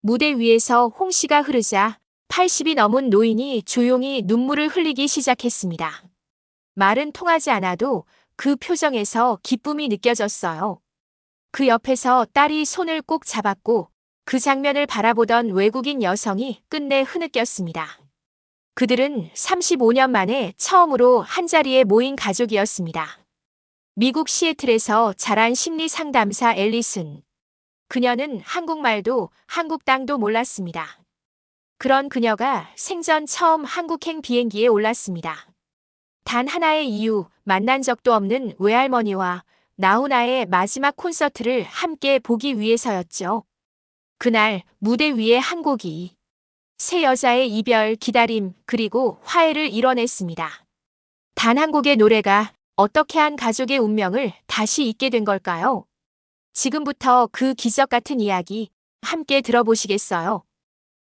무대 위에서 홍시가 흐르자 80이 넘은 노인이 조용히 눈물을 흘리기 시작했습니다. 말은 통하지 않아도 그 표정에서 기쁨이 느껴졌어요. 그 옆에서 딸이 손을 꼭 잡았고 그 장면을 바라보던 외국인 여성이 끝내 흐느꼈습니다. 그들은 35년 만에 처음으로 한자리에 모인 가족이었습니다. 미국 시애틀에서 자란 심리 상담사 앨리슨. 그녀는 한국말도 한국 땅도 몰랐습니다. 그런 그녀가 생전 처음 한국행 비행기에 올랐습니다. 단 하나의 이유, 만난 적도 없는 외할머니와 나훈아의 마지막 콘서트를 함께 보기 위해서였죠. 그날 무대 위의 한 곡이 세 여자의 이별, 기다림, 그리고 화해를 이뤄냈습니다. 단 한 곡의 노래가 어떻게 한 가족의 운명을 다시 잇게 된 걸까요? 지금부터 그 기적 같은 이야기 함께 들어보시겠어요?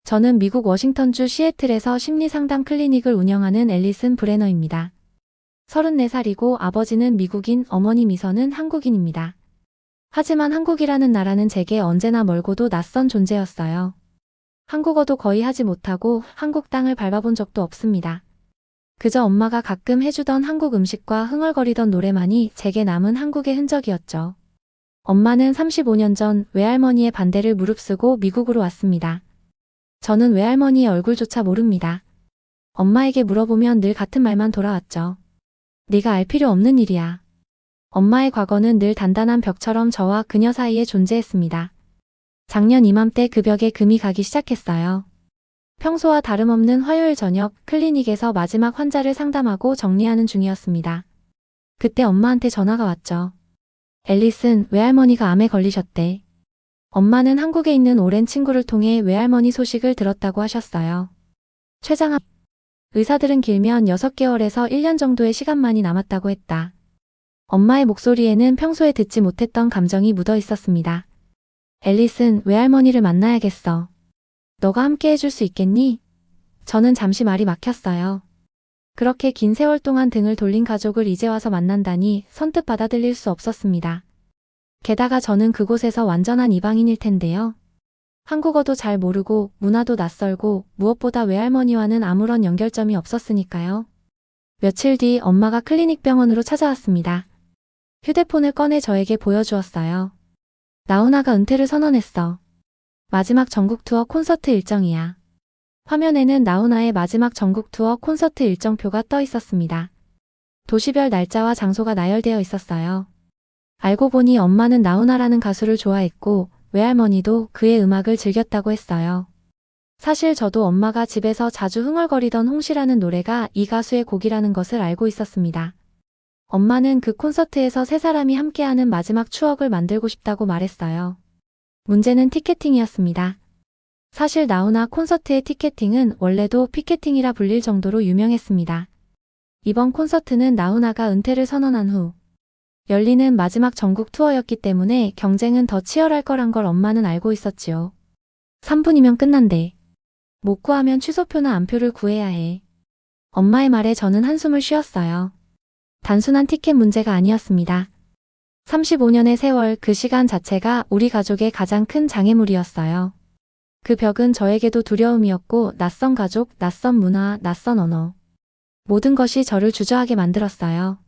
저는 미국 워싱턴주 시애틀에서 심리상담 클리닉을 운영하는 앨리슨 브레너입니다. 34살이고 아버지는 미국인, 어머니 미서는 한국인입니다. 하지만 한국이라는 나라는 제게 언제나 멀고도 낯선 존재였어요. 한국어도 거의 하지 못하고 한국 땅을 밟아본 적도 없습니다. 그저 엄마가 가끔 해주던 한국 음식과 흥얼거리던 노래만이 제게 남은 한국의 흔적이었죠. 엄마는 35년 전 외할머니의 반대를 무릅쓰고 미국으로 왔습니다. 저는 외할머니의 얼굴조차 모릅니다. 엄마에게 물어보면 늘 같은 말만 돌아왔죠. 네가 알 필요 없는 일이야. 엄마의 과거는 늘 단단한 벽처럼 저와 그녀 사이에 존재했습니다. 작년 이맘때 그 벽에 금이 가기 시작했어요. 평소와 다름없는 화요일 저녁 클리닉에서 마지막 환자를 상담하고 정리하는 중이었습니다. 그때 엄마한테 전화가 왔죠. 앨리슨, 외할머니가 암에 걸리셨대. 엄마는 한국에 있는 오랜 친구를 통해 외할머니 소식을 들었다고 하셨어요. 췌장암. 의사들은 길면 6개월에서 1년 정도의 시간만이 남았다고 했다. 엄마의 목소리에는 평소에 듣지 못했던 감정이 묻어 있었습니다. 앨리슨, 외할머니를 만나야겠어. 너가 함께 해줄 수 있겠니? 저는 잠시 말이 막혔어요. 그렇게 긴 세월 동안 등을 돌린 가족을 이제 와서 만난다니 선뜻 받아들일 수 없었습니다. 게다가 저는 그곳에서 완전한 이방인일 텐데요. 한국어도 잘 모르고 문화도 낯설고 무엇보다 외할머니와는 아무런 연결점이 없었으니까요. 며칠 뒤 엄마가 클리닉 병원으로 찾아왔습니다. 휴대폰을 꺼내 저에게 보여주었어요. 나훈아가 은퇴를 선언했어. 마지막 전국 투어 콘서트 일정이야. 화면에는 나훈아의 마지막 전국 투어 콘서트 일정표가 떠 있었습니다. 도시별 날짜와 장소가 나열되어 있었어요. 알고 보니 엄마는 나훈아라는 가수를 좋아했고 외할머니도 그의 음악을 즐겼다고 했어요. 사실 저도 엄마가 집에서 자주 흥얼거리던 홍시라는 노래가 이 가수의 곡이라는 것을 알고 있었습니다. 엄마는 그 콘서트에서 세 사람이 함께하는 마지막 추억을 만들고 싶다고 말했어요. 문제는 티켓팅이었습니다. 사실 나훈아 콘서트의 티켓팅은 원래도 피켓팅이라 불릴 정도로 유명했습니다. 이번 콘서트는 나훈아가 은퇴를 선언한 후 열리는 마지막 전국 투어였기 때문에 경쟁은 더 치열할 거란 걸 엄마는 알고 있었지요. 3분이면 끝난대. 못 구하면 취소표나 안표를 구해야 해. 엄마의 말에 저는 한숨을 쉬었어요. 단순한 티켓 문제가 아니었습니다. 35년의 세월, 그 시간 자체가 우리 가족의 가장 큰 장애물이었어요. 그 벽은 저에게도 두려움이었고 낯선 가족, 낯선 문화, 낯선 언어. 모든 것이 저를 주저하게 만들었어요.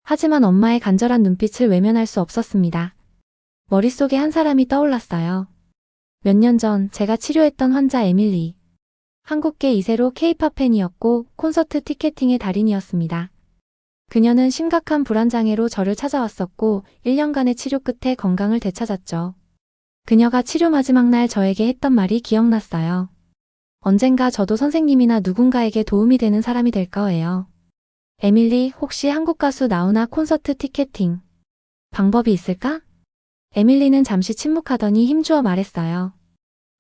하지만 엄마의 간절한 눈빛을 외면할 수 없었습니다. 머릿속에 한 사람이 떠올랐어요. 몇 년 전 제가 치료했던 환자 에밀리. 한국계 2세로 K-팝 팬이었고 콘서트 티켓팅의 달인이었습니다. 그녀는 심각한 불안장애로 저를 찾아왔었고 1년간의 치료 끝에 건강을 되찾았죠. 그녀가 치료 마지막 날 저에게 했던 말이 기억났어요. 언젠가 저도 선생님이나 누군가에게 도움이 되는 사람이 될 거예요. 에밀리, 혹시 한국 가수 나훈아 콘서트 티켓팅 방법이 있을까? 에밀리는 잠시 침묵하더니 힘주어 말했어요.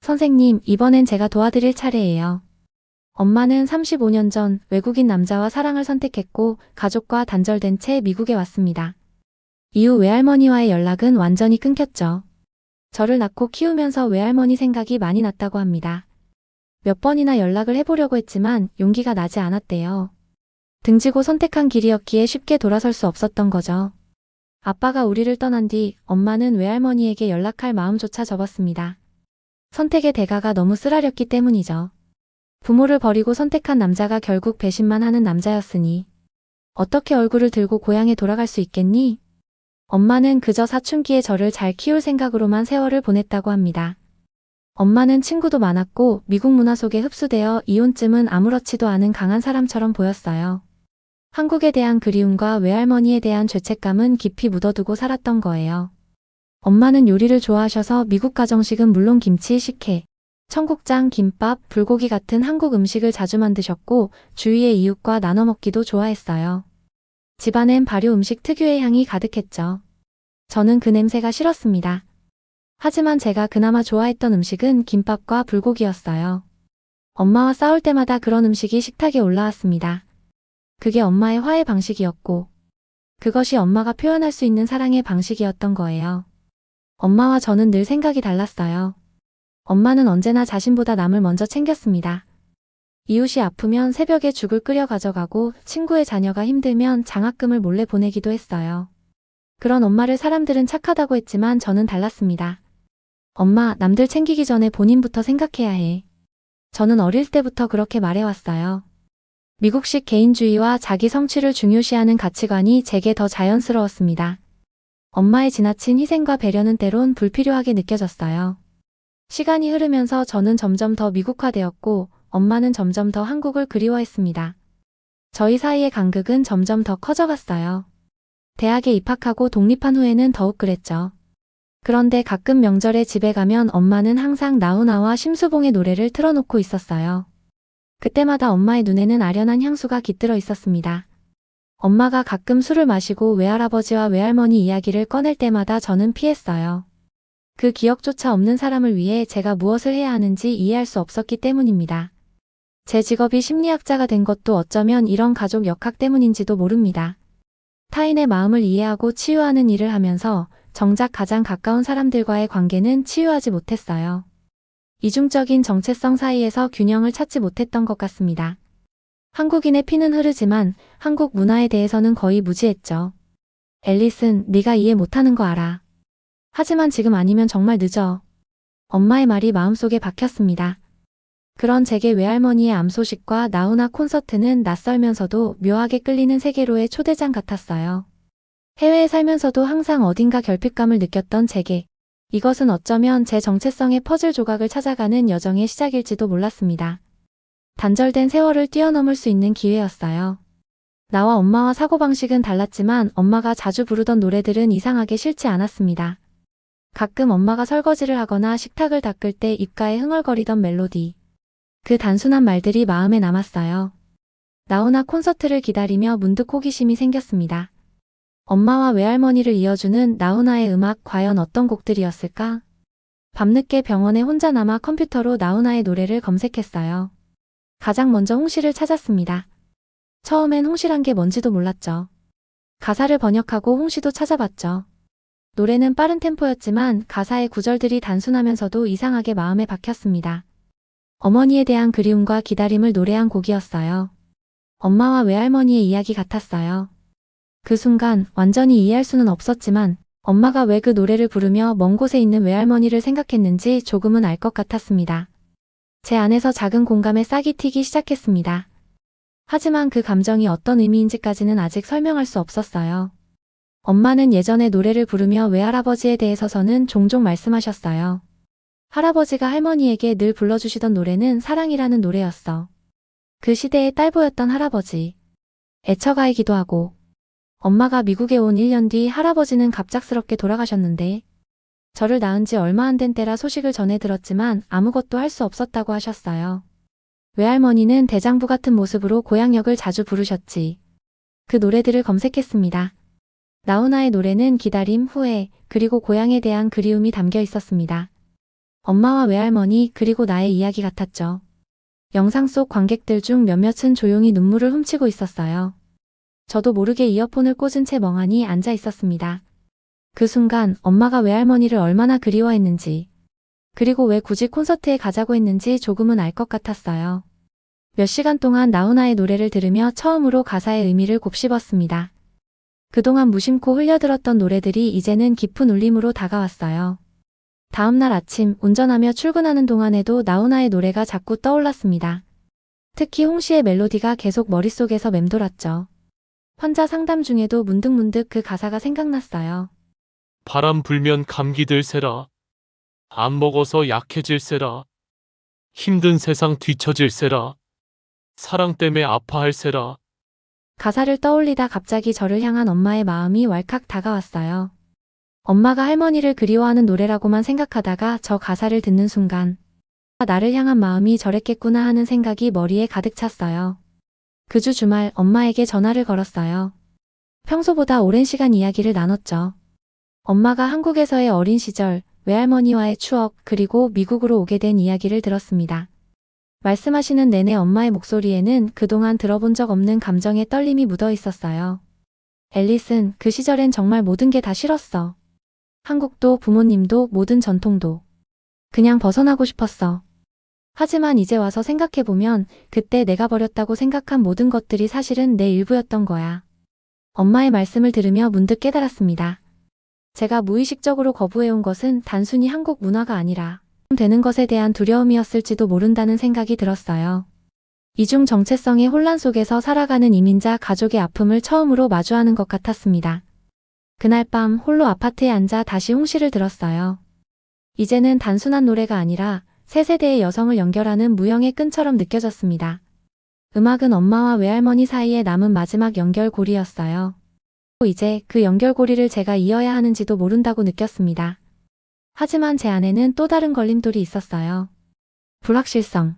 선생님, 이번엔 제가 도와드릴 차례예요. 엄마는 35년 전 외국인 남자와 사랑을 선택했고 가족과 단절된 채 미국에 왔습니다. 이후 외할머니와의 연락은 완전히 끊겼죠. 저를 낳고 키우면서 외할머니 생각이 많이 났다고 합니다. 몇 번이나 연락을 해보려고 했지만 용기가 나지 않았대요. 등지고 선택한 길이었기에 쉽게 돌아설 수 없었던 거죠. 아빠가 우리를 떠난 뒤 엄마는 외할머니에게 연락할 마음조차 접었습니다. 선택의 대가가 너무 쓰라렸기 때문이죠. 부모를 버리고 선택한 남자가 결국 배신만 하는 남자였으니 어떻게 얼굴을 들고 고향에 돌아갈 수 있겠니? 엄마는 그저 사춘기에 저를 잘 키울 생각으로만 세월을 보냈다고 합니다. 엄마는 친구도 많았고 미국 문화 속에 흡수되어 이혼쯤은 아무렇지도 않은 강한 사람처럼 보였어요. 한국에 대한 그리움과 외할머니에 대한 죄책감은 깊이 묻어두고 살았던 거예요. 엄마는 요리를 좋아하셔서 미국 가정식은 물론 김치, 식혜, 청국장, 김밥, 불고기 같은 한국 음식을 자주 만드셨고 주위의 이웃과 나눠 먹기도 좋아했어요. 집안엔 발효 음식 특유의 향이 가득했죠. 저는 그 냄새가 싫었습니다. 하지만 제가 그나마 좋아했던 음식은 김밥과 불고기였어요. 엄마와 싸울 때마다 그런 음식이 식탁에 올라왔습니다. 그게 엄마의 화해 방식이었고 그것이 엄마가 표현할 수 있는 사랑의 방식이었던 거예요. 엄마와 저는 늘 생각이 달랐어요. 엄마는 언제나 자신보다 남을 먼저 챙겼습니다. 이웃이 아프면 새벽에 죽을 끓여 가져가고 친구의 자녀가 힘들면 장학금을 몰래 보내기도 했어요. 그런 엄마를 사람들은 착하다고 했지만 저는 달랐습니다. 엄마, 남들 챙기기 전에 본인부터 생각해야 해. 저는 어릴 때부터 그렇게 말해왔어요. 미국식 개인주의와 자기 성취를 중요시하는 가치관이 제게 더 자연스러웠습니다. 엄마의 지나친 희생과 배려는 때론 불필요하게 느껴졌어요. 시간이 흐르면서 저는 점점 더 미국화되었고 엄마는 점점 더 한국을 그리워했습니다. 저희 사이의 간극은 점점 더 커져갔어요. 대학에 입학하고 독립한 후에는 더욱 그랬죠. 그런데 가끔 명절에 집에 가면 엄마는 항상 나훈아와 심수봉의 노래를 틀어놓고 있었어요. 그때마다 엄마의 눈에는 아련한 향수가 깃들어 있었습니다. 엄마가 가끔 술을 마시고 외할아버지와 외할머니 이야기를 꺼낼 때마다 저는 피했어요. 그 기억조차 없는 사람을 위해 제가 무엇을 해야 하는지 이해할 수 없었기 때문입니다. 제 직업이 심리학자가 된 것도 어쩌면 이런 가족 역학 때문인지도 모릅니다. 타인의 마음을 이해하고 치유하는 일을 하면서 정작 가장 가까운 사람들과의 관계는 치유하지 못했어요. 이중적인 정체성 사이에서 균형을 찾지 못했던 것 같습니다. 한국인의 피는 흐르지만 한국 문화에 대해서는 거의 무지했죠. 앨리슨, 네가 이해 못하는 거 알아. 하지만 지금 아니면 정말 늦어. 엄마의 말이 마음속에 박혔습니다. 그런 제게 외할머니의 암소식과 나훈아 콘서트는 낯설면서도 묘하게 끌리는 세계로의 초대장 같았어요. 해외에 살면서도 항상 어딘가 결핍감을 느꼈던 제게 이것은 어쩌면 제 정체성의 퍼즐 조각을 찾아가는 여정의 시작일지도 몰랐습니다. 단절된 세월을 뛰어넘을 수 있는 기회였어요. 나와 엄마와 사고방식은 달랐지만 엄마가 자주 부르던 노래들은 이상하게 싫지 않았습니다. 가끔 엄마가 설거지를 하거나 식탁을 닦을 때 입가에 흥얼거리던 멜로디. 그 단순한 말들이 마음에 남았어요. 나훈아 콘서트를 기다리며 문득 호기심이 생겼습니다. 엄마와 외할머니를 이어주는 나훈아의 음악 과연 어떤 곡들이었을까? 밤늦게 병원에 혼자 남아 컴퓨터로 나훈아의 노래를 검색했어요. 가장 먼저 홍시를 찾았습니다. 처음엔 홍시란 게 뭔지도 몰랐죠. 가사를 번역하고 홍시도 찾아봤죠. 노래는 빠른 템포였지만 가사의 구절들이 단순하면서도 이상하게 마음에 박혔습니다. 어머니에 대한 그리움과 기다림을 노래한 곡이었어요. 엄마와 외할머니의 이야기 같았어요. 그 순간 완전히 이해할 수는 없었지만 엄마가 왜 그 노래를 부르며 먼 곳에 있는 외할머니를 생각했는지 조금은 알 것 같았습니다. 제 안에서 작은 공감의 싹이 튀기 시작했습니다. 하지만 그 감정이 어떤 의미인지까지는 아직 설명할 수 없었어요. 엄마는 예전에 노래를 부르며 외할아버지에 대해서는 종종 말씀하셨어요. 할아버지가 할머니에게 늘 불러주시던 노래는 사랑이라는 노래였어. 그 시대의 딸보였던 할아버지. 애처가이기도 하고. 엄마가 미국에 온 1년 뒤 할아버지는 갑작스럽게 돌아가셨는데 저를 낳은 지 얼마 안 된 때라 소식을 전해 들었지만 아무것도 할 수 없었다고 하셨어요. 외할머니는 대장부 같은 모습으로 고향역을 자주 부르셨지. 그 노래들을 검색했습니다. 나훈아의 노래는 기다림, 후회, 그리고 고향에 대한 그리움이 담겨 있었습니다. 엄마와 외할머니 그리고 나의 이야기 같았죠. 영상 속 관객들 중 몇몇은 조용히 눈물을 훔치고 있었어요. 저도 모르게 이어폰을 꽂은 채 멍하니 앉아 있었습니다. 그 순간 엄마가 외할머니를 얼마나 그리워했는지, 그리고 왜 굳이 콘서트에 가자고 했는지 조금은 알 것 같았어요. 몇 시간 동안 나훈아의 노래를 들으며 처음으로 가사의 의미를 곱씹었습니다. 그동안 무심코 흘려들었던 노래들이 이제는 깊은 울림으로 다가왔어요. 다음날 아침 운전하며 출근하는 동안에도 나훈아의 노래가 자꾸 떠올랐습니다. 특히 홍시의 멜로디가 계속 머릿속에서 맴돌았죠. 환자 상담 중에도 문득문득 그 가사가 생각났어요. 바람 불면 감기 들세라. 안 먹어서 약해질세라. 힘든 세상 뒤처질세라. 사랑 때문에 아파할세라. 가사를 떠올리다 갑자기 저를 향한 엄마의 마음이 왈칵 다가왔어요. 엄마가 할머니를 그리워하는 노래라고만 생각하다가 저 가사를 듣는 순간 나를 향한 마음이 저랬겠구나 하는 생각이 머리에 가득 찼어요. 그 주 주말 엄마에게 전화를 걸었어요. 평소보다 오랜 시간 이야기를 나눴죠. 엄마가 한국에서의 어린 시절, 외할머니와의 추억, 그리고 미국으로 오게 된 이야기를 들었습니다. 말씀하시는 내내 엄마의 목소리에는 그동안 들어본 적 없는 감정의 떨림이 묻어 있었어요. 앨리슨, 그 시절엔 정말 모든 게 다 싫었어. 한국도 부모님도 모든 전통도. 그냥 벗어나고 싶었어. 하지만 이제 와서 생각해보면 그때 내가 버렸다고 생각한 모든 것들이 사실은 내 일부였던 거야. 엄마의 말씀을 들으며 문득 깨달았습니다. 제가 무의식적으로 거부해온 것은 단순히 한국 문화가 아니라 되는 것에 대한 두려움이었을지도 모른다는 생각이 들었어요. 이중 정체성의 혼란 속에서 살아가는 이민자 가족의 아픔을 처음으로 마주하는 것 같았습니다. 그날 밤 홀로 아파트에 앉아 다시 홍시를 들었어요. 이제는 단순한 노래가 아니라 세 세대의 여성을 연결하는 무형의 끈처럼 느껴졌습니다. 음악은 엄마와 외할머니 사이에 남은 마지막 연결고리였어요. 이제 그 연결고리를 제가 이어야 하는지도 모른다고 느꼈습니다. 하지만 제 안에는 또 다른 걸림돌이 있었어요. 불확실성.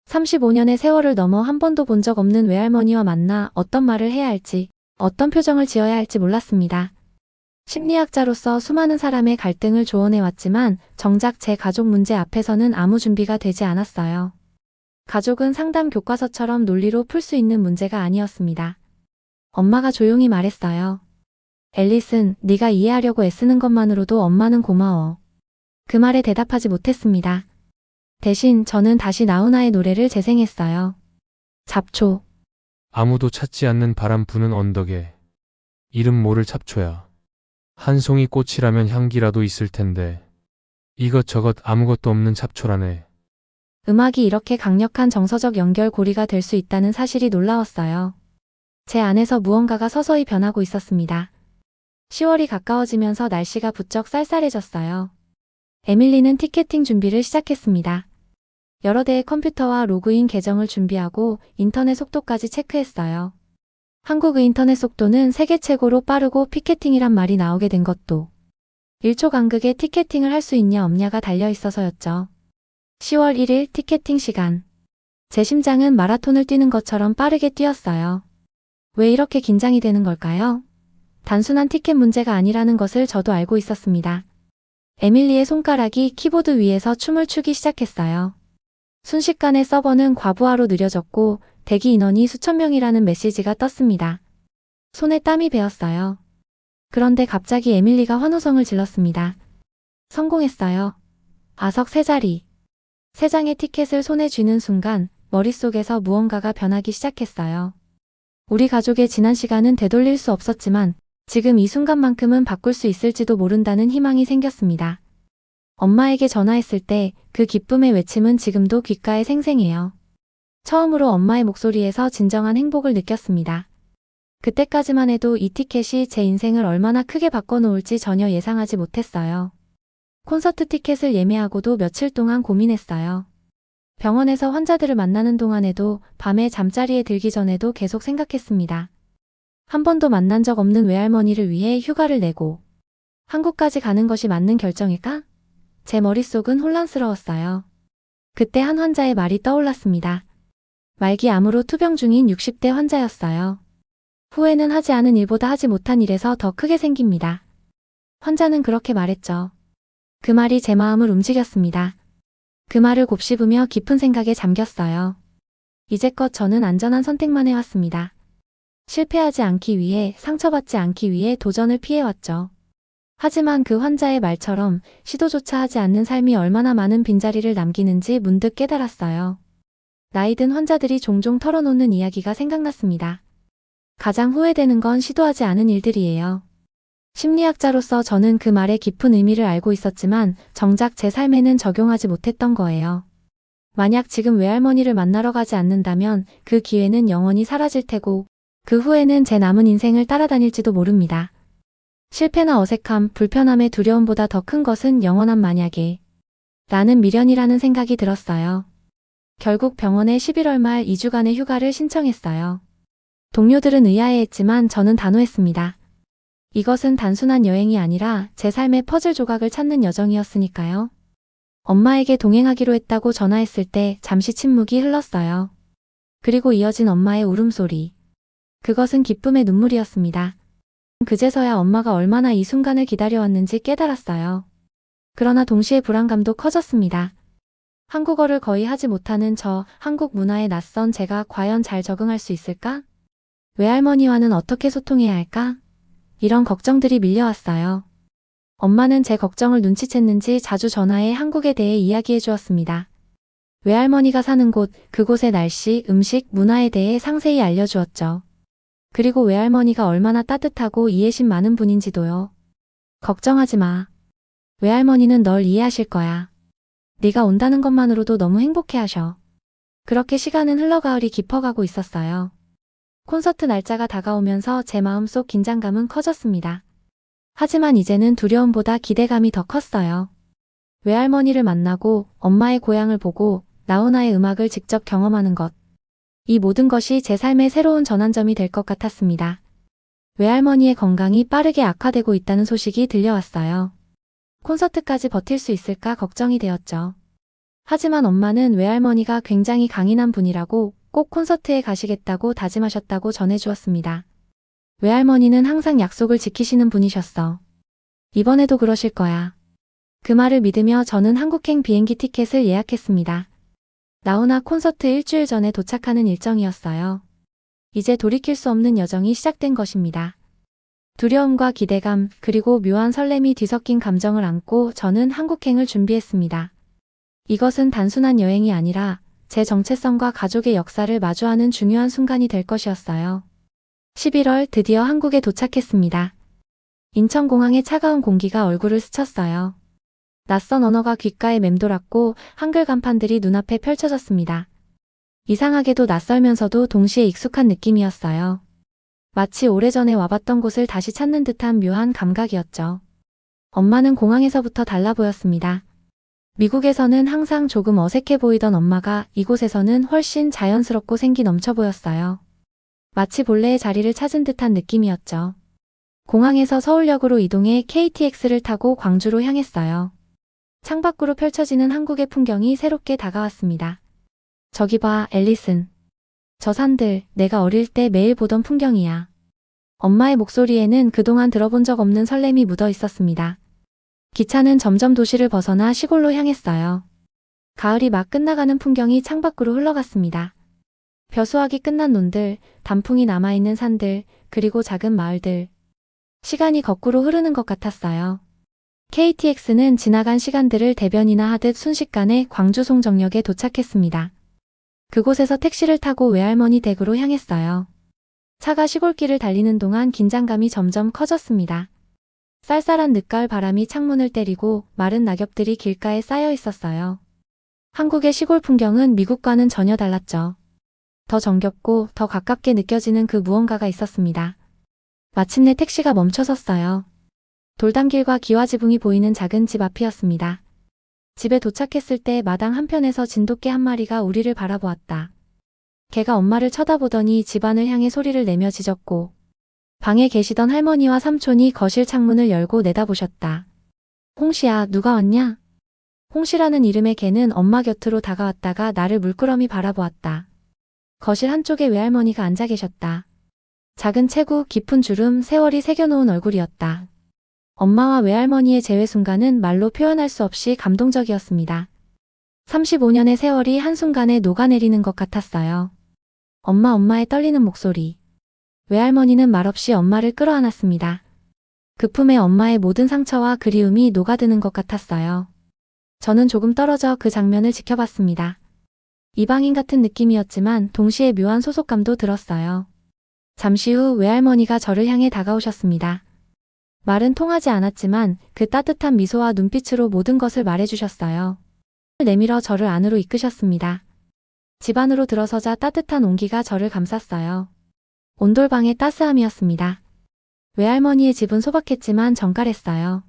35년의 세월을 넘어 한 번도 본 적 없는 외할머니와 만나 어떤 말을 해야 할지, 어떤 표정을 지어야 할지 몰랐습니다. 심리학자로서 수많은 사람의 갈등을 조언해왔지만 정작 제 가족 문제 앞에서는 아무 준비가 되지 않았어요. 가족은 상담 교과서처럼 논리로 풀 수 있는 문제가 아니었습니다. 엄마가 조용히 말했어요. 앨리슨, 네가 이해하려고 애쓰는 것만으로도 엄마는 고마워. 그 말에 대답하지 못했습니다. 대신 저는 다시 나훈아의 노래를 재생했어요. 잡초. 아무도 찾지 않는 바람 부는 언덕에 이름 모를 잡초야. 한 송이 꽃이라면 향기라도 있을 텐데 이것저것 아무것도 없는 잡초라네. 음악이 이렇게 강력한 정서적 연결고리가 될 수 있다는 사실이 놀라웠어요. 제 안에서 무언가가 서서히 변하고 있었습니다. 10월이 가까워지면서 날씨가 부쩍 쌀쌀해졌어요. 에밀리는 티켓팅 준비를 시작했습니다. 여러 대의 컴퓨터와 로그인 계정을 준비하고 인터넷 속도까지 체크했어요. 한국의 인터넷 속도는 세계 최고로 빠르고 피켓팅이란 말이 나오게 된 것도 1초 간극에 티켓팅을 할 수 있냐 없냐가 달려 있어서였죠. 10월 1일 티켓팅 시간. 제 심장은 마라톤을 뛰는 것처럼 빠르게 뛰었어요. 왜 이렇게 긴장이 되는 걸까요? 단순한 티켓 문제가 아니라는 것을 저도 알고 있었습니다. 에밀리의 손가락이 키보드 위에서 춤을 추기 시작했어요. 순식간에 서버는 과부하로 느려졌고 대기 인원이 수천 명이라는 메시지가 떴습니다. 손에 땀이 배었어요. 그런데 갑자기 에밀리가 환호성을 질렀습니다. 성공했어요. 아석 3자리. 3장의 티켓을 손에 쥐는 순간 머릿속에서 무언가가 변하기 시작했어요. 우리 가족의 지난 시간은 되돌릴 수 없었지만 지금 이 순간만큼은 바꿀 수 있을지도 모른다는 희망이 생겼습니다. 엄마에게 전화했을 때 그 기쁨의 외침은 지금도 귓가에 생생해요. 처음으로 엄마의 목소리에서 진정한 행복을 느꼈습니다. 그때까지만 해도 이 티켓이 제 인생을 얼마나 크게 바꿔놓을지 전혀 예상하지 못했어요. 콘서트 티켓을 예매하고도 며칠 동안 고민했어요. 병원에서 환자들을 만나는 동안에도 밤에 잠자리에 들기 전에도 계속 생각했습니다. 한 번도 만난 적 없는 외할머니를 위해 휴가를 내고 한국까지 가는 것이 맞는 결정일까? 제 머릿속은 혼란스러웠어요. 그때 한 환자의 말이 떠올랐습니다. 말기 암으로 투병 중인 60대 환자였어요. 후회는 하지 않은 일보다 하지 못한 일에서 더 크게 생깁니다. 환자는 그렇게 말했죠. 그 말이 제 마음을 움직였습니다. 그 말을 곱씹으며 깊은 생각에 잠겼어요. 이제껏 저는 안전한 선택만 해왔습니다. 실패하지 않기 위해, 상처받지 않기 위해 도전을 피해왔죠. 하지만 그 환자의 말처럼 시도조차 하지 않는 삶이 얼마나 많은 빈자리를 남기는지 문득 깨달았어요. 나이 든 환자들이 종종 털어놓는 이야기가 생각났습니다. 가장 후회되는 건 시도하지 않은 일들이에요. 심리학자로서 저는 그 말의 깊은 의미를 알고 있었지만 정작 제 삶에는 적용하지 못했던 거예요. 만약 지금 외할머니를 만나러 가지 않는다면 그 기회는 영원히 사라질 테고 그 후에는 제 남은 인생을 따라다닐지도 모릅니다. 실패나 어색함, 불편함의 두려움보다 더 큰 것은 영원한 만약에 라는 미련이라는 생각이 들었어요. 결국 병원에 11월 말 2주간의 휴가를 신청했어요. 동료들은 의아해했지만 저는 단호했습니다. 이것은 단순한 여행이 아니라 제 삶의 퍼즐 조각을 찾는 여정이었으니까요. 엄마에게 동행하기로 했다고 전화했을 때 잠시 침묵이 흘렀어요. 그리고 이어진 엄마의 울음소리. 그것은 기쁨의 눈물이었습니다. 그제서야 엄마가 얼마나 이 순간을 기다려왔는지 깨달았어요. 그러나 동시에 불안감도 커졌습니다. 한국어를 거의 하지 못하는 한국 문화에 낯선 제가 과연 잘 적응할 수 있을까? 외할머니와는 어떻게 소통해야 할까? 이런 걱정들이 밀려왔어요. 엄마는 제 걱정을 눈치챘는지 자주 전화해 한국에 대해 이야기해 주었습니다. 외할머니가 사는 곳, 그곳의 날씨, 음식, 문화에 대해 상세히 알려주었죠. 그리고 외할머니가 얼마나 따뜻하고 이해심 많은 분인지도요. 걱정하지 마. 외할머니는 널 이해하실 거야. 네가 온다는 것만으로도 너무 행복해하셔. 그렇게 시간은 흘러가을이 깊어가고 있었어요. 콘서트 날짜가 다가오면서 제 마음속 긴장감은 커졌습니다. 하지만 이제는 두려움보다 기대감이 더 컸어요. 외할머니를 만나고 엄마의 고향을 보고 나훈아의 음악을 직접 경험하는 것. 이 모든 것이 제 삶의 새로운 전환점이 될 것 같았습니다. 외할머니의 건강이 빠르게 악화되고 있다는 소식이 들려왔어요. 콘서트까지 버틸 수 있을까 걱정이 되었죠. 하지만 엄마는 외할머니가 굉장히 강인한 분이라고 꼭 콘서트에 가시겠다고 다짐하셨다고 전해주었습니다. 외할머니는 항상 약속을 지키시는 분이셨어. 이번에도 그러실 거야. 그 말을 믿으며 저는 한국행 비행기 티켓을 예약했습니다. 나훈아 콘서트 일주일 전에 도착하는 일정이었어요. 이제 돌이킬 수 없는 여정이 시작된 것입니다. 두려움과 기대감, 그리고 묘한 설렘이 뒤섞인 감정을 안고 저는 한국행을 준비했습니다. 이것은 단순한 여행이 아니라 제 정체성과 가족의 역사를 마주하는 중요한 순간이 될 것이었어요. 11월 드디어 한국에 도착했습니다. 인천공항의 차가운 공기가 얼굴을 스쳤어요. 낯선 언어가 귓가에 맴돌았고 한글 간판들이 눈앞에 펼쳐졌습니다. 이상하게도 낯설면서도 동시에 익숙한 느낌이었어요. 마치 오래전에 와봤던 곳을 다시 찾는 듯한 묘한 감각이었죠. 엄마는 공항에서부터 달라 보였습니다. 미국에서는 항상 조금 어색해 보이던 엄마가 이곳에서는 훨씬 자연스럽고 생기 넘쳐 보였어요. 마치 본래의 자리를 찾은 듯한 느낌이었죠. 공항에서 서울역으로 이동해 KTX를 타고 광주로 향했어요. 창밖으로 펼쳐지는 한국의 풍경이 새롭게 다가왔습니다. 저기 봐, 앨리슨. 저 산들, 내가 어릴 때 매일 보던 풍경이야. 엄마의 목소리에는 그동안 들어본 적 없는 설렘이 묻어 있었습니다. 기차는 점점 도시를 벗어나 시골로 향했어요. 가을이 막 끝나가는 풍경이 창밖으로 흘러갔습니다. 벼수하기 끝난 논들, 단풍이 남아있는 산들, 그리고 작은 마을들. 시간이 거꾸로 흐르는 것 같았어요. KTX는 지나간 시간들을 대변이나 하듯 순식간에 광주 송정역에 도착했습니다. 그곳에서 택시를 타고 외할머니 댁으로 향했어요. 차가 시골길을 달리는 동안 긴장감이 점점 커졌습니다. 쌀쌀한 늦가을 바람이 창문을 때리고 마른 낙엽들이 길가에 쌓여 있었어요. 한국의 시골 풍경은 미국과는 전혀 달랐죠. 더 정겹고 더 가깝게 느껴지는 그 무언가가 있었습니다. 마침내 택시가 멈춰섰어요. 돌담길과 기와지붕이 보이는 작은 집 앞이었습니다. 집에 도착했을 때 마당 한편에서 진돗개 한 마리가 우리를 바라보았다. 개가 엄마를 쳐다보더니 집안을 향해 소리를 내며 짖었고 방에 계시던 할머니와 삼촌이 거실 창문을 열고 내다보셨다. 홍시야, 누가 왔냐? 홍시라는 이름의 개는 엄마 곁으로 다가왔다가 나를 물끄러미 바라보았다. 거실 한쪽에 외할머니가 앉아 계셨다. 작은 체구, 깊은 주름, 세월이 새겨놓은 얼굴이었다. 엄마와 외할머니의 재회 순간은 말로 표현할 수 없이 감동적이었습니다. 35년의 세월이 한순간에 녹아내리는 것 같았어요. 엄마의 떨리는 목소리. 외할머니는 말없이 엄마를 끌어안았습니다. 그 품에 엄마의 모든 상처와 그리움이 녹아드는 것 같았어요. 저는 조금 떨어져 그 장면을 지켜봤습니다. 이방인 같은 느낌이었지만 동시에 묘한 소속감도 들었어요. 잠시 후 외할머니가 저를 향해 다가오셨습니다. 말은 통하지 않았지만 그 따뜻한 미소와 눈빛으로 모든 것을 말해주셨어요. 내밀어 저를 안으로 이끄셨습니다. 집 안으로 들어서자 따뜻한 온기가 저를 감쌌어요. 온돌방의 따스함이었습니다. 외할머니의 집은 소박했지만 정갈했어요.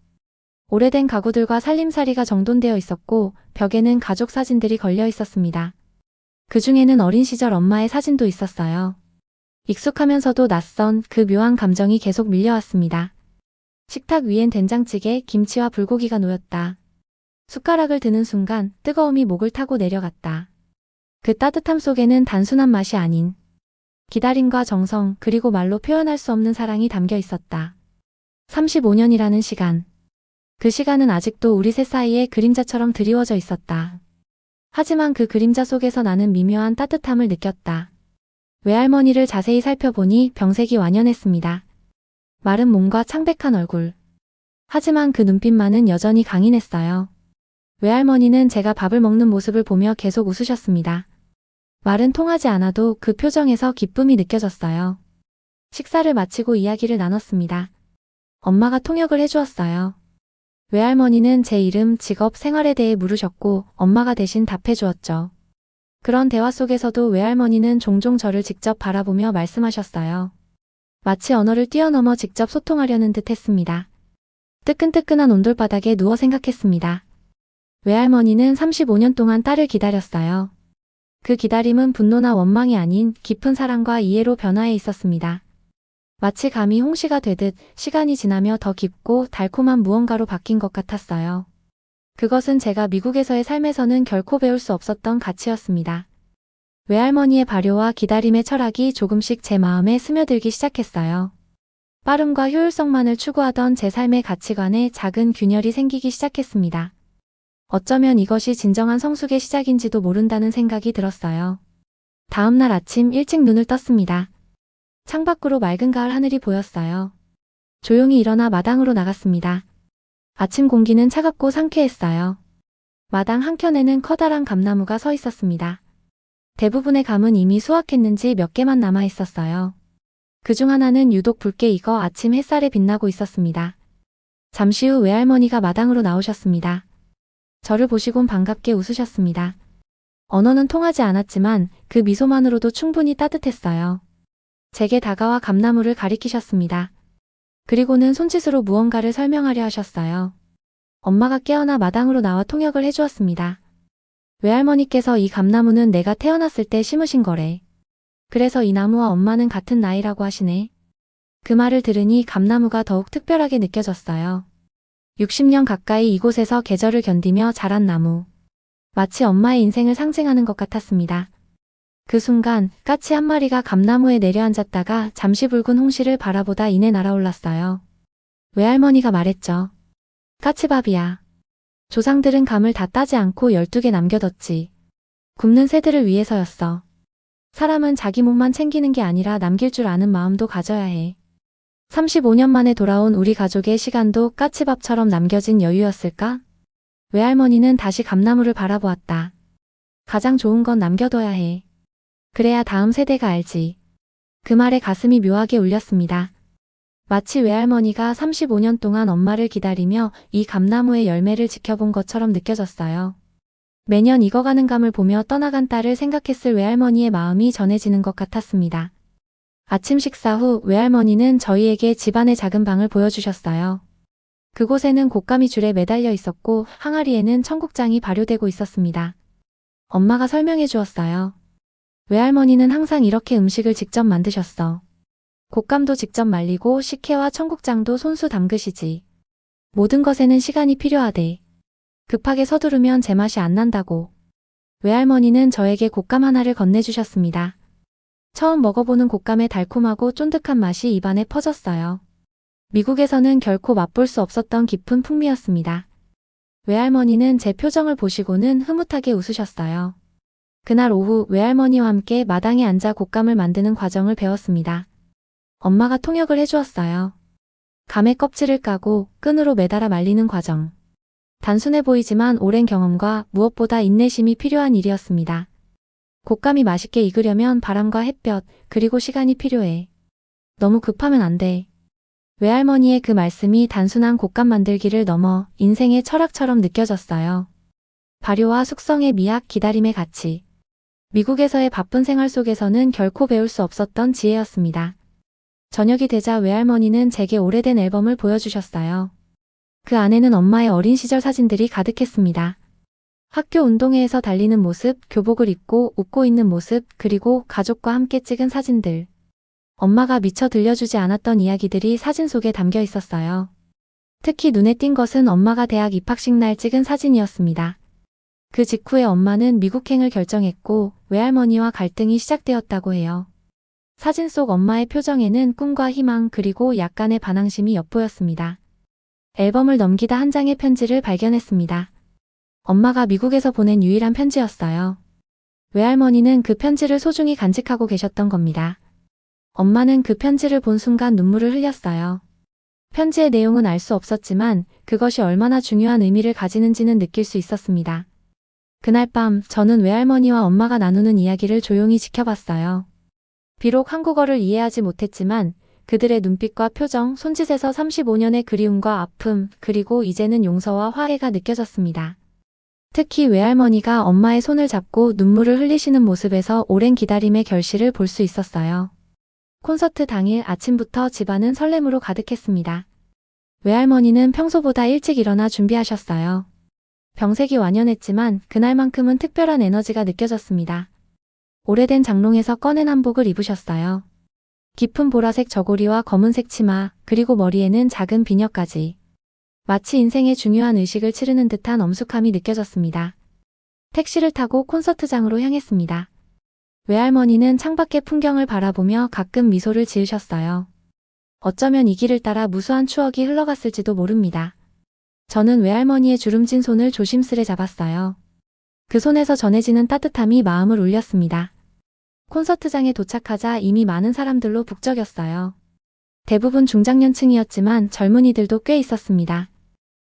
오래된 가구들과 살림살이가 정돈되어 있었고 벽에는 가족 사진들이 걸려 있었습니다. 그 중에는 어린 시절 엄마의 사진도 있었어요. 익숙하면서도 낯선 그 묘한 감정이 계속 밀려왔습니다. 식탁 위엔 된장찌개, 김치와 불고기가 놓였다. 숟가락을 드는 순간 뜨거움이 목을 타고 내려갔다. 그 따뜻함 속에는 단순한 맛이 아닌 기다림과 정성 그리고 말로 표현할 수 없는 사랑이 담겨 있었다. 35년이라는 시간. 그 시간은 아직도 우리 셋 사이에 그림자처럼 드리워져 있었다. 하지만 그 그림자 속에서 나는 미묘한 따뜻함을 느꼈다. 외할머니를 자세히 살펴보니 병색이 완연했습니다. 마른 몸과 창백한 얼굴. 하지만 그 눈빛만은 여전히 강인했어요. 외할머니는 제가 밥을 먹는 모습을 보며 계속 웃으셨습니다. 말은 통하지 않아도 그 표정에서 기쁨이 느껴졌어요. 식사를 마치고 이야기를 나눴습니다. 엄마가 통역을 해주었어요. 외할머니는 제 이름, 직업, 생활에 대해 물으셨고 엄마가 대신 답해 주었죠. 그런 대화 속에서도 외할머니는 종종 저를 직접 바라보며 말씀하셨어요. 마치 언어를 뛰어넘어 직접 소통하려는 듯 했습니다. 뜨끈뜨끈한 온돌바닥에 누워 생각했습니다. 외할머니는 35년 동안 딸을 기다렸어요. 그 기다림은 분노나 원망이 아닌 깊은 사랑과 이해로 변화해 있었습니다. 마치 감이 홍시가 되듯 시간이 지나며 더 깊고 달콤한 무언가로 바뀐 것 같았어요. 그것은 제가 미국에서의 삶에서는 결코 배울 수 없었던 가치였습니다. 외할머니의 발효와 기다림의 철학이 조금씩 제 마음에 스며들기 시작했어요. 빠름과 효율성만을 추구하던 제 삶의 가치관에 작은 균열이 생기기 시작했습니다. 어쩌면 이것이 진정한 성숙의 시작인지도 모른다는 생각이 들었어요. 다음 날 아침 일찍 눈을 떴습니다. 창밖으로 맑은 가을 하늘이 보였어요. 조용히 일어나 마당으로 나갔습니다. 아침 공기는 차갑고 상쾌했어요. 마당 한켠에는 커다란 감나무가 서 있었습니다. 대부분의 감은 이미 수확했는지 몇 개만 남아 있었어요. 그중 하나는 유독 붉게 익어 아침 햇살에 빛나고 있었습니다. 잠시 후 외할머니가 마당으로 나오셨습니다. 저를 보시곤 반갑게 웃으셨습니다. 언어는 통하지 않았지만 그 미소만으로도 충분히 따뜻했어요. 제게 다가와 감나무를 가리키셨습니다. 그리고는 손짓으로 무언가를 설명하려 하셨어요. 엄마가 깨어나 마당으로 나와 통역을 해주었습니다. 외할머니께서 이 감나무는 내가 태어났을 때 심으신 거래. 그래서 이 나무와 엄마는 같은 나이라고 하시네. 그 말을 들으니 감나무가 더욱 특별하게 느껴졌어요. 60년 가까이 이곳에서 계절을 견디며 자란 나무. 마치 엄마의 인생을 상징하는 것 같았습니다. 그 순간 까치 한 마리가 감나무에 내려앉았다가 잠시 붉은 홍시를 바라보다 이내 날아올랐어요. 외할머니가 말했죠. 까치밥이야. 조상들은 감을 다 따지 않고 12개 남겨뒀지. 굶는 새들을 위해서였어. 사람은 자기 몸만 챙기는 게 아니라 남길 줄 아는 마음도 가져야 해. 35년 만에 돌아온 우리 가족의 시간도 까치밥처럼 남겨진 여유였을까? 외할머니는 다시 감나무를 바라보았다. 가장 좋은 건 남겨둬야 해. 그래야 다음 세대가 알지. 그 말에 가슴이 묘하게 울렸습니다. 마치 외할머니가 35년 동안 엄마를 기다리며 이 감나무의 열매를 지켜본 것처럼 느껴졌어요. 매년 익어가는 감을 보며 떠나간 딸을 생각했을 외할머니의 마음이 전해지는 것 같았습니다. 아침 식사 후 외할머니는 저희에게 집안의 작은 방을 보여주셨어요. 그곳에는 곶감이 줄에 매달려 있었고 항아리에는 청국장이 발효되고 있었습니다. 엄마가 설명해 주었어요. 외할머니는 항상 이렇게 음식을 직접 만드셨어. 곶감도 직접 말리고 식혜와 청국장도 손수 담그시지. 모든 것에는 시간이 필요하대. 급하게 서두르면 제맛이 안 난다고. 외할머니는 저에게 곶감 하나를 건네주셨습니다. 처음 먹어보는 곶감의 달콤하고 쫀득한 맛이 입안에 퍼졌어요. 미국에서는 결코 맛볼 수 없었던 깊은 풍미였습니다. 외할머니는 제 표정을 보시고는 흐뭇하게 웃으셨어요. 그날 오후 외할머니와 함께 마당에 앉아 곶감을 만드는 과정을 배웠습니다. 엄마가 통역을 해주었어요. 감의 껍질을 까고 끈으로 매달아 말리는 과정. 단순해 보이지만 오랜 경험과 무엇보다 인내심이 필요한 일이었습니다. 곶감이 맛있게 익으려면 바람과 햇볕, 그리고 시간이 필요해. 너무 급하면 안 돼. 외할머니의 그 말씀이 단순한 곡감 만들기를 넘어 인생의 철학처럼 느껴졌어요. 발효와 숙성의 미학, 기다림의 가치. 미국에서의 바쁜 생활 속에서는 결코 배울 수 없었던 지혜였습니다. 저녁이 되자 외할머니는 제게 오래된 앨범을 보여주셨어요. 그 안에는 엄마의 어린 시절 사진들이 가득했습니다. 학교 운동회에서 달리는 모습, 교복을 입고 웃고 있는 모습, 그리고 가족과 함께 찍은 사진들. 엄마가 미처 들려주지 않았던 이야기들이 사진 속에 담겨 있었어요. 특히 눈에 띈 것은 엄마가 대학 입학식 날 찍은 사진이었습니다. 그 직후에 엄마는 미국행을 결정했고 외할머니와 갈등이 시작되었다고 해요. 사진 속 엄마의 표정에는 꿈과 희망 그리고 약간의 반항심이 엿보였습니다. 앨범을 넘기다 한 장의 편지를 발견했습니다. 엄마가 미국에서 보낸 유일한 편지였어요. 외할머니는 그 편지를 소중히 간직하고 계셨던 겁니다. 엄마는 그 편지를 본 순간 눈물을 흘렸어요. 편지의 내용은 알 수 없었지만 그것이 얼마나 중요한 의미를 가지는지는 느낄 수 있었습니다. 그날 밤 저는 외할머니와 엄마가 나누는 이야기를 조용히 지켜봤어요. 비록 한국어를 이해하지 못했지만 그들의 눈빛과 표정, 손짓에서 35년의 그리움과 아픔, 그리고 이제는 용서와 화해가 느껴졌습니다. 특히 외할머니가 엄마의 손을 잡고 눈물을 흘리시는 모습에서 오랜 기다림의 결실을 볼 수 있었어요. 콘서트 당일 아침부터 집안은 설렘으로 가득했습니다. 외할머니는 평소보다 일찍 일어나 준비하셨어요. 병색이 완연했지만 그날만큼은 특별한 에너지가 느껴졌습니다. 오래된 장롱에서 꺼낸 한복을 입으셨어요. 깊은 보라색 저고리와 검은색 치마, 그리고 머리에는 작은 비녀까지. 마치 인생의 중요한 의식을 치르는 듯한 엄숙함이 느껴졌습니다. 택시를 타고 콘서트장으로 향했습니다. 외할머니는 창밖의 풍경을 바라보며 가끔 미소를 지으셨어요. 어쩌면 이 길을 따라 무수한 추억이 흘러갔을지도 모릅니다. 저는 외할머니의 주름진 손을 조심스레 잡았어요. 그 손에서 전해지는 따뜻함이 마음을 울렸습니다. 콘서트장에 도착하자 이미 많은 사람들로 북적였어요. 대부분 중장년층이었지만 젊은이들도 꽤 있었습니다.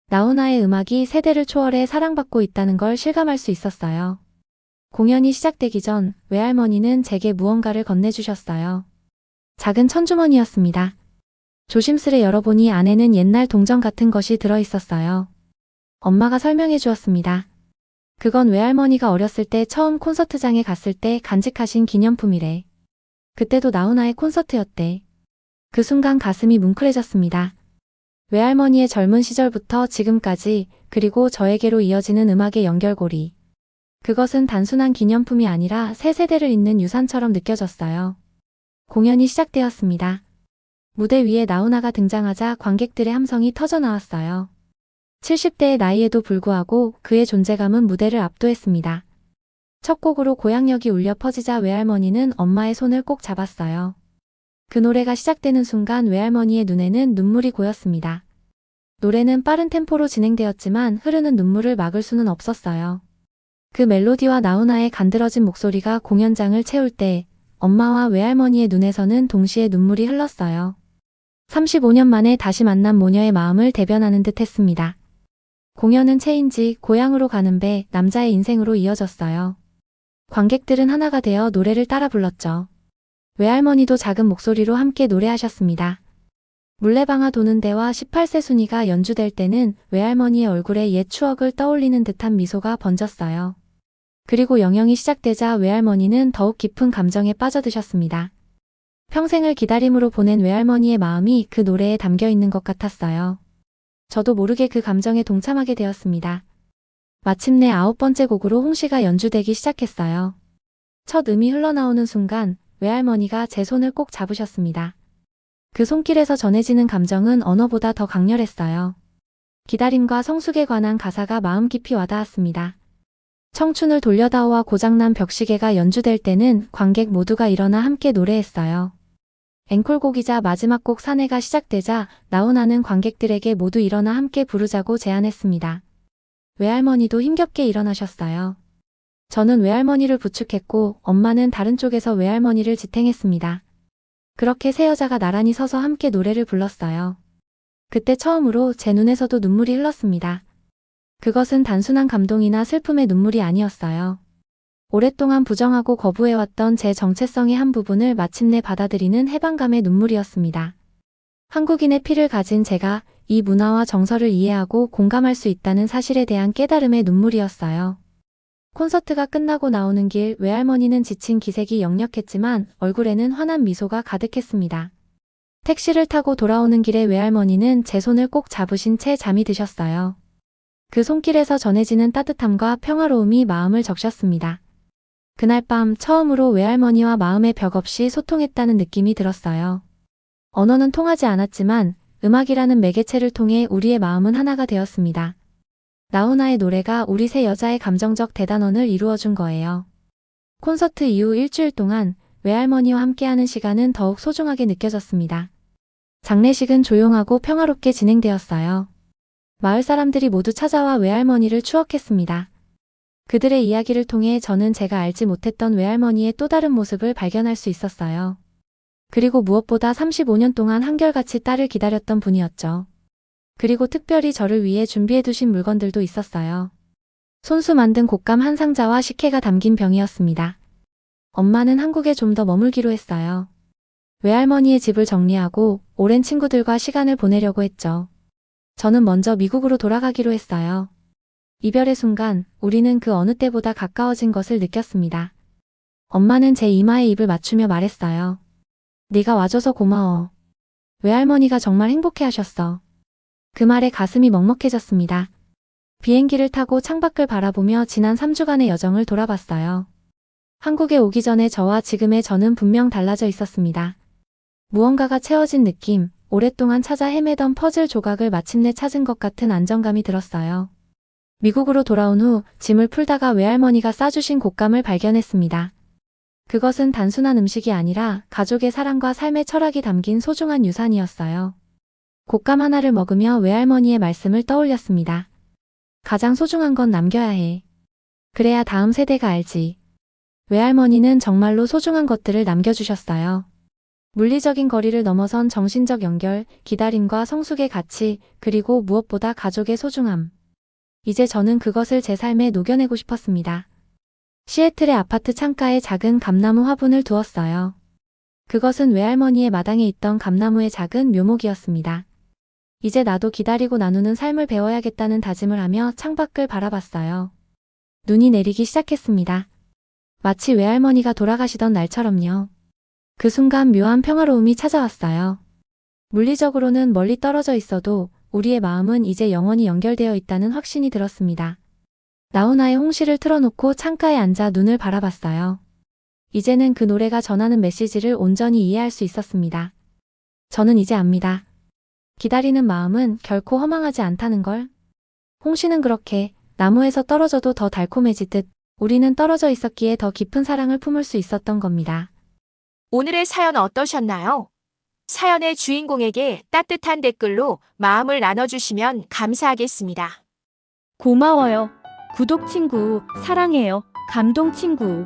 나훈아의 음악이 세대를 초월해 사랑받고 있다는 걸 실감할 수 있었어요. 공연이 시작되기 전 외할머니는 제게 무언가를 건네주셨어요. 작은 천주머니였습니다. 조심스레 열어보니 안에는 옛날 동전 같은 것이 들어있었어요. 엄마가 설명해 주었습니다. 그건 외할머니가 어렸을 때 처음 콘서트장에 갔을 때 간직하신 기념품이래. 그때도 나훈아의 콘서트였대. 그 순간 가슴이 뭉클해졌습니다. 외할머니의 젊은 시절부터 지금까지, 그리고 저에게로 이어지는 음악의 연결고리. 그것은 단순한 기념품이 아니라 새 세대를 잇는 유산처럼 느껴졌어요. 공연이 시작되었습니다. 무대 위에 나훈아가 등장하자 관객들의 함성이 터져나왔어요. 70대의 나이에도 불구하고 그의 존재감은 무대를 압도했습니다. 첫 곡으로 고향역이 울려 퍼지자 외할머니는 엄마의 손을 꼭 잡았어요. 그 노래가 시작되는 순간 외할머니의 눈에는 눈물이 고였습니다. 노래는 빠른 템포로 진행되었지만 흐르는 눈물을 막을 수는 없었어요. 그 멜로디와 나훈아의 간드러진 목소리가 공연장을 채울 때 엄마와 외할머니의 눈에서는 동시에 눈물이 흘렀어요. 35년 만에 다시 만난 모녀의 마음을 대변하는 듯 했습니다. 공연은 체인지, 고향으로 가는 배, 남자의 인생으로 이어졌어요. 관객들은 하나가 되어 노래를 따라 불렀죠. 외할머니도 작은 목소리로 함께 노래하셨습니다. 물레방아 도는 데와 18세 순이가 연주될 때는 외할머니의 얼굴에 옛 추억을 떠올리는 듯한 미소가 번졌어요. 그리고 영영이 시작되자 외할머니는 더욱 깊은 감정에 빠져드셨습니다. 평생을 기다림으로 보낸 외할머니의 마음이 그 노래에 담겨 있는 것 같았어요. 저도 모르게 그 감정에 동참하게 되었습니다. 마침내 9번째 곡으로 홍시가 연주되기 시작했어요. 첫 음이 흘러나오는 순간 외할머니가 제 손을 꼭 잡으셨습니다. 그 손길에서 전해지는 감정은 언어보다 더 강렬했어요. 기다림과 성숙에 관한 가사가 마음 깊이 와닿았습니다. 청춘을 돌려다오와 고장난 벽시계가 연주될 때는 관객 모두가 일어나 함께 노래했어요. 앵콜곡이자 마지막 곡 사내가 시작되자 나훈아는 관객들에게 모두 일어나 함께 부르자고 제안했습니다. 외할머니도 힘겹게 일어나셨어요. 저는 외할머니를 부축했고 엄마는 다른 쪽에서 외할머니를 지탱했습니다. 그렇게 세 여자가 나란히 서서 함께 노래를 불렀어요. 그때 처음으로 제 눈에서도 눈물이 흘렀습니다. 그것은 단순한 감동이나 슬픔의 눈물이 아니었어요. 오랫동안 부정하고 거부해왔던 제 정체성의 한 부분을 마침내 받아들이는 해방감의 눈물이었습니다. 한국인의 피를 가진 제가 이 문화와 정서를 이해하고 공감할 수 있다는 사실에 대한 깨달음의 눈물이었어요. 콘서트가 끝나고 나오는 길 외할머니는 지친 기색이 역력했지만 얼굴에는 환한 미소가 가득했습니다. 택시를 타고 돌아오는 길에 외할머니는 제 손을 꼭 잡으신 채 잠이 드셨어요. 그 손길에서 전해지는 따뜻함과 평화로움이 마음을 적셨습니다. 그날 밤 처음으로 외할머니와 마음의 벽 없이 소통했다는 느낌이 들었어요. 언어는 통하지 않았지만 음악이라는 매개체를 통해 우리의 마음은 하나가 되었습니다. 나훈아의 노래가 우리 세 여자의 감정적 대단원을 이루어준 거예요. 콘서트 이후 일주일 동안 외할머니와 함께하는 시간은 더욱 소중하게 느껴졌습니다. 장례식은 조용하고 평화롭게 진행되었어요. 마을 사람들이 모두 찾아와 외할머니를 추억했습니다. 그들의 이야기를 통해 저는 제가 알지 못했던 외할머니의 또 다른 모습을 발견할 수 있었어요. 그리고 무엇보다 35년 동안 한결같이 딸을 기다렸던 분이었죠. 그리고 특별히 저를 위해 준비해두신 물건들도 있었어요. 손수 만든 곶감 한 상자와 식혜가 담긴 병이었습니다. 엄마는 한국에 좀 더 머물기로 했어요. 외할머니의 집을 정리하고 오랜 친구들과 시간을 보내려고 했죠. 저는 먼저 미국으로 돌아가기로 했어요. 이별의 순간 우리는 그 어느 때보다 가까워진 것을 느꼈습니다. 엄마는 제 이마에 입을 맞추며 말했어요. 네가 와줘서 고마워. 외할머니가 정말 행복해하셨어. 그 말에 가슴이 먹먹해졌습니다. 비행기를 타고 창밖을 바라보며 지난 3주간의 여정을 돌아봤어요. 한국에 오기 전에 저와 지금의 저는 분명 달라져 있었습니다. 무언가가 채워진 느낌, 오랫동안 찾아 헤매던 퍼즐 조각을 마침내 찾은 것 같은 안정감이 들었어요. 미국으로 돌아온 후 짐을 풀다가 외할머니가 싸주신 곶감을 발견했습니다. 그것은 단순한 음식이 아니라 가족의 사랑과 삶의 철학이 담긴 소중한 유산이었어요. 곶감 하나를 먹으며 외할머니의 말씀을 떠올렸습니다. 가장 소중한 건 남겨야 해. 그래야 다음 세대가 알지. 외할머니는 정말로 소중한 것들을 남겨주셨어요. 물리적인 거리를 넘어선 정신적 연결, 기다림과 성숙의 가치, 그리고 무엇보다 가족의 소중함. 이제 저는 그것을 제 삶에 녹여내고 싶었습니다. 시애틀의 아파트 창가에 작은 감나무 화분을 두었어요. 그것은 외할머니의 마당에 있던 감나무의 작은 묘목이었습니다. 이제 나도 기다리고 나누는 삶을 배워야겠다는 다짐을 하며 창밖을 바라봤어요. 눈이 내리기 시작했습니다. 마치 외할머니가 돌아가시던 날처럼요. 그 순간 묘한 평화로움이 찾아왔어요. 물리적으로는 멀리 떨어져 있어도 우리의 마음은 이제 영원히 연결되어 있다는 확신이 들었습니다. 나훈아의 홍시를 틀어놓고 창가에 앉아 눈을 바라봤어요. 이제는 그 노래가 전하는 메시지를 온전히 이해할 수 있었습니다. 저는 이제 압니다. 기다리는 마음은 결코 허망하지 않다는 걸. 홍시는 그렇게 나무에서 떨어져도 더 달콤해지듯 우리는 떨어져 있었기에 더 깊은 사랑을 품을 수 있었던 겁니다. 오늘의 사연 어떠셨나요? 사연의 주인공에게 따뜻한 댓글로 마음을 나눠주시면 감사하겠습니다. 고마워요. 구독 친구, 사랑해요. 감동 친구.